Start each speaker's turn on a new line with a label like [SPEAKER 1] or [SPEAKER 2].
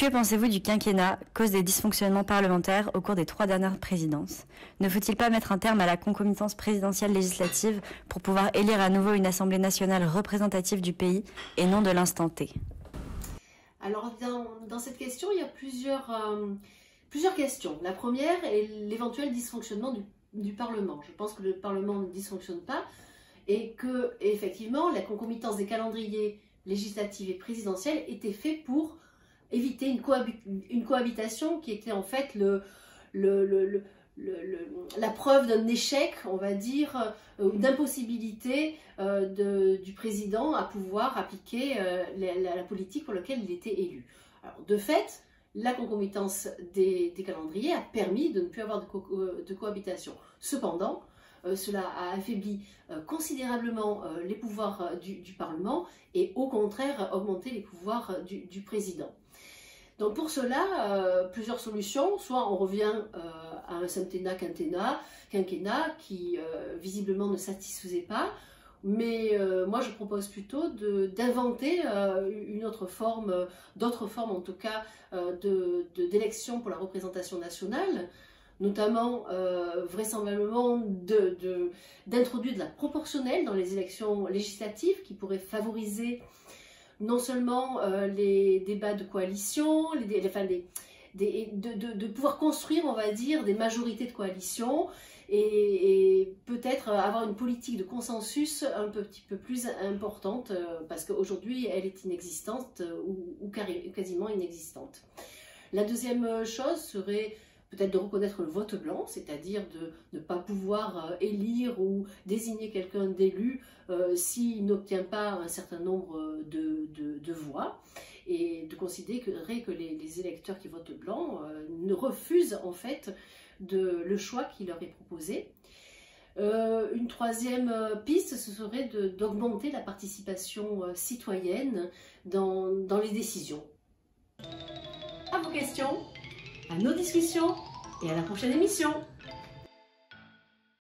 [SPEAKER 1] Que pensez-vous du quinquennat, cause des dysfonctionnements parlementaires au cours des 3 dernières présidences? Ne faut-il pas mettre un terme à la concomitance présidentielle législative pour pouvoir élire à nouveau une Assemblée nationale représentative du pays et non de l'instant T?
[SPEAKER 2] Alors dans cette question, il y a plusieurs questions. La première est l'éventuel dysfonctionnement du Parlement. Je pense que le Parlement ne dysfonctionne pas et que effectivement la concomitance des calendriers législatifs et présidentiels était faite pour éviter une cohabitation qui était en fait la preuve d'un échec, on va dire, d'impossibilité du président à pouvoir appliquer la politique pour laquelle il était élu. Alors, de fait, la concomitance des calendriers a permis de ne plus avoir de cohabitation. Cependant, cela a affaibli considérablement les pouvoirs du Parlement et au contraire augmenté les pouvoirs du président. Donc pour cela, plusieurs solutions. Soit on revient à un quinquennat qui visiblement ne satisfaisait pas, mais moi je propose plutôt d'inventer d'autres formes en tout cas d'élections pour la représentation nationale, notamment vraisemblablement d'introduire de la proportionnelle dans les élections législatives qui pourrait favoriser non seulement les débats de coalition, de pouvoir construire, on va dire, des majorités de coalition et peut-être avoir une politique de consensus un petit peu plus importante parce qu'aujourd'hui elle est inexistante ou quasiment inexistante. La deuxième chose serait peut-être de reconnaître le vote blanc, c'est-à-dire de ne pas pouvoir élire ou désigner quelqu'un d'élu s'il n'obtient pas un certain nombre de voix, et de considérer que les électeurs qui votent blanc ne refusent en fait le choix qui leur est proposé. Une troisième piste, ce serait d'augmenter la participation citoyenne dans les décisions. À vos questions, à nos discussions et à la prochaine émission.